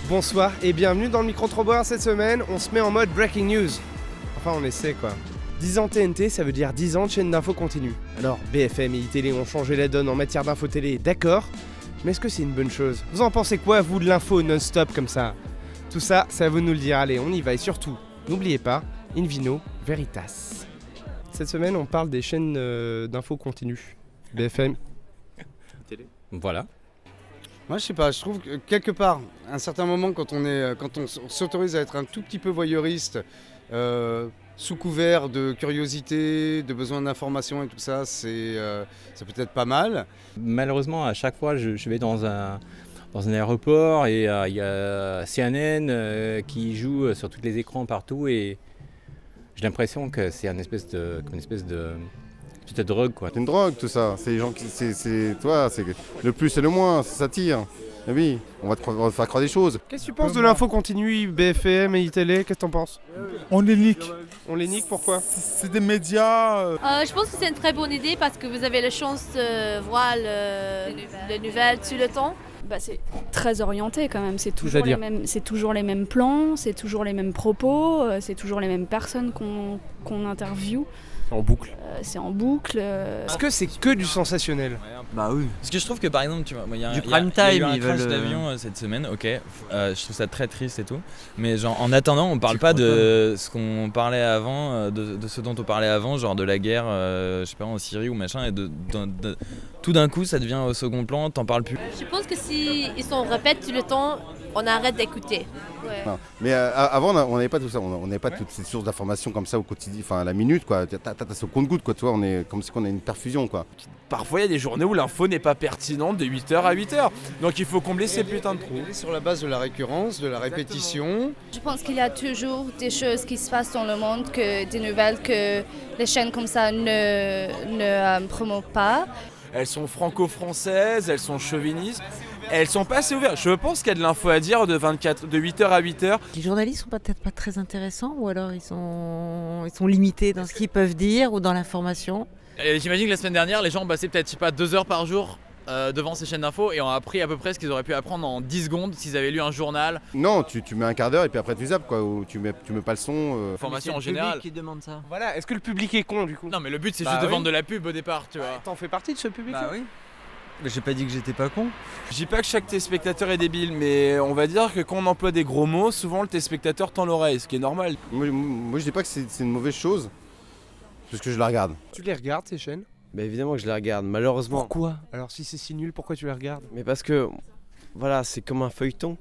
Bonsoir et bienvenue dans le micro-trottoir. Cette semaine, on se met en mode breaking news. Enfin, on essaie quoi. 10 ans TNT, ça veut dire 10 ans de chaîne d'infos continue. Alors, BFM et iTélé ont changé la donne en matière d'info télé, d'accord. Mais est-ce que c'est une bonne chose? Vous en pensez quoi, vous, de l'info non-stop comme ça? Tout ça, c'est à vous de nous le dire. Allez, on y va. Et surtout, n'oubliez pas, in vino veritas. Cette semaine, on parle des chaînes d'infos continue. BFM. Télé. Voilà. Moi je sais pas, je trouve que quelque part, à un certain moment quand on s'autorise à être un tout petit peu voyeuriste, sous couvert de curiosité, de besoin d'information et tout ça, c'est peut être pas mal. Malheureusement, à chaque fois, je vais dans un aéroport et il y a CNN qui joue sur tous les écrans partout et j'ai l'impression que c'est une espèce de petite drogue quoi. C'est une drogue tout ça, c'est les gens qui. Toi, c'est le plus et le moins, ça s'attire. Et oui, on va te faire croire des choses. Qu'est-ce que tu penses de l'info continue, BFM et iTélé? Qu'est-ce que t'en penses? On les nique. On les nique, pourquoi? C'est des médias. Je pense que c'est une très bonne idée parce que vous avez la chance de voir les nouvelles tout le temps. C'est très orienté quand même, c'est Tout-à-dire toujours les mêmes plans, c'est toujours les mêmes propos, c'est toujours les mêmes personnes qu'on interviewe. En boucle. C'est en boucle. Est-ce que c'est que du sensationnel? Bah oui. Parce que je trouve que par exemple, tu vois, il y a Du eu prime time, un ils crash veulent, d'avion cette semaine, ok. Je trouve ça très triste et tout. Mais genre en attendant, on parle pas de ce qu'on parlait avant, de ce dont on parlait avant, genre de la guerre, je sais pas, en Syrie ou machin, et tout d'un coup ça devient au second plan, t'en parles plus. Je pense que si ils s'en répètent tout le temps, on arrête d'écouter. Ouais. Non. Mais avant, on n'avait pas tout ça, on n'avait pas toutes ces sources d'informations comme ça au quotidien, enfin à la minute quoi. T'as ce compte-goutte quoi, tu vois, on est comme si on a une perfusion quoi. Parfois il y a des journées où l'info n'est pas pertinente de 8h à 8h. Donc il faut combler ces putains de trous. Sur la base de la récurrence, de la répétition. Je pense qu'il y a toujours des choses qui se passent dans le monde, des nouvelles que les chaînes comme ça ne promotent pas. Elles sont franco-françaises, elles sont chauvinistes, elles sont pas assez ouvertes. Je pense qu'il y a de l'info à dire de 8h à 8h. Les journalistes sont peut-être pas très intéressants ou alors ils sont limités dans ce qu'ils peuvent dire ou dans l'information. J'imagine que la semaine dernière, les gens ont passé peut-être 2 heures par jour devant ces chaînes d'infos et ont appris à peu près ce qu'ils auraient pu apprendre en 10 secondes s'ils avaient lu un journal. Non, tu mets un quart d'heure et puis après tu zappes quoi, ou tu mets pas le son. Formation en général. C'est le public qui demande ça. Voilà, est-ce que le public est con du coup? Non mais le but c'est juste de vendre de la pub au départ, tu vois. T'en fais partie de ce public? Bah oui. Mais j'ai pas dit que j'étais pas con. Je dis pas que chaque téléspectateur est débile, mais on va dire que quand on emploie des gros mots, souvent le téléspectateur tend l'oreille, ce qui est normal. Moi je dis pas que c'est une mauvaise chose, parce que je la regarde. Tu les regardes ces chaînes? Bah évidemment que je les regarde, malheureusement. Pourquoi? Alors si c'est si nul, pourquoi tu les regardes? Mais parce que, voilà, c'est comme un feuilleton.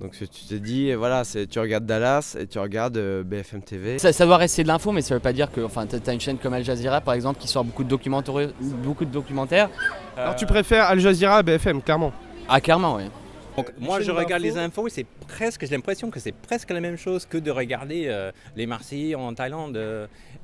Donc tu te dis, voilà, tu regardes Dallas et tu regardes BFM TV. Ça doit rester de l'info, mais ça veut pas dire que, t'as une chaîne comme Al Jazeera par exemple qui sort beaucoup de documentaires. Alors tu préfères Al Jazeera à BFM, clairement? Ah clairement, oui. Donc moi je regarde les infos et j'ai l'impression que c'est presque la même chose que de regarder les Marseillais en Thaïlande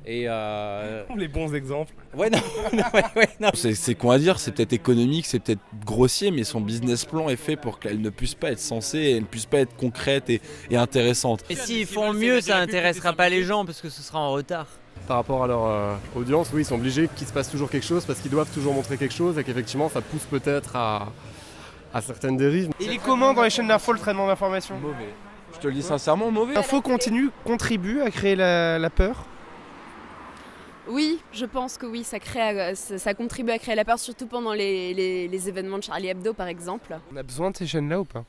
Les bons exemples. Ouais, non. C'est con à dire, c'est peut-être économique, c'est peut-être grossier, mais son business plan est fait pour qu'elle ne puisse pas être censée, elle ne puisse pas être concrète et intéressante. Et s'ils font mieux, ça intéressera pas les gens parce que ce sera en retard. Par rapport à leur audience, oui, ils sont obligés qu'il se passe toujours quelque chose parce qu'ils doivent toujours montrer quelque chose et qu'effectivement ça pousse peut-être à certaines dérives. Il est comment dans les chaînes d'info le traitement d'information? Mauvais. Je te le dis sincèrement, mauvais. L'info continue contribue à créer la peur? Oui, je pense que oui, ça contribue à créer la peur, surtout pendant les événements de Charlie Hebdo par exemple. On a besoin de ces chaînes-là ou pas?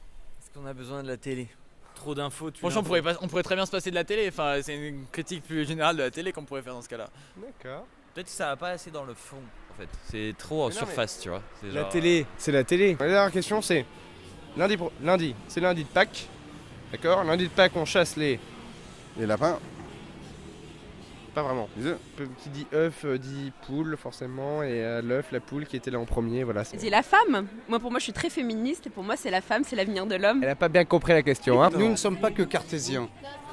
Est-ce qu'on a besoin de la télé? Trop d'infos. Franchement, on pourrait très bien se passer de la télé. Enfin, c'est une critique plus générale de la télé qu'on pourrait faire dans ce cas-là. D'accord. Peut-être que ça va pas assez dans le fond. En fait, c'est trop en surface, tu vois. La télé, c'est la télé. La dernière question, c'est lundi, c'est lundi de Pâques, d'accord? Lundi de Pâques, on chasse les lapins. Pas vraiment. Les œufs. Qui dit œuf dit poule forcément, et l'œuf, la poule qui était là en premier, voilà. C'est la femme. Pour moi, je suis très féministe et pour moi, c'est la femme, c'est l'avenir de l'homme. Elle a pas bien compris la question, hein? Nous ne sommes pas que cartésiens,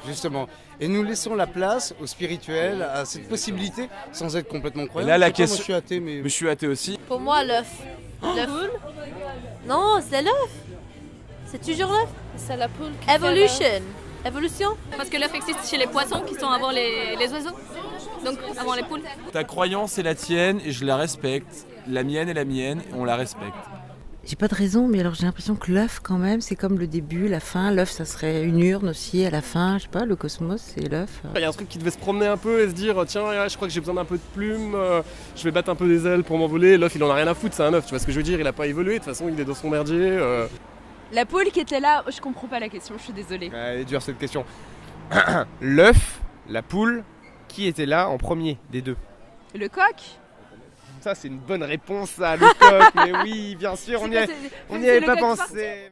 justement. Et nous laissons la place au spirituel, à cette possibilité, sans être complètement croyant. Là, la Moi, question. je suis athée, mais je suis athée aussi. Pour moi, l'œuf. L'œuf. Non, c'est l'œuf. C'est toujours l'œuf. C'est la poule. Évolution. Parce que l'œuf existe chez les poissons qui sont avant les oiseaux. Donc avant les poules. Ta croyance est la tienne et je la respecte. La mienne est la mienne et on la respecte. J'ai pas de raison, mais alors j'ai l'impression que l'œuf, quand même, c'est comme le début, la fin. L'œuf, ça serait une urne aussi à la fin. Je sais pas, le cosmos, c'est l'œuf. Il y a un truc qui devait se promener un peu et se dire tiens, je crois que j'ai besoin d'un peu de plumes, je vais battre un peu des ailes pour m'envoler. L'œuf, il en a rien à foutre, c'est un œuf, tu vois ce que je veux dire, il a pas évolué, de toute façon, il est dans son merdier. La poule qui était là, je comprends pas la question, je suis désolée. Elle est dure cette question. L'œuf, la poule, qui était là en premier des deux? Le coq? Ça, c'est une bonne réponse, ça, le coq. Mais oui, bien sûr, on n'y avait pas pensé.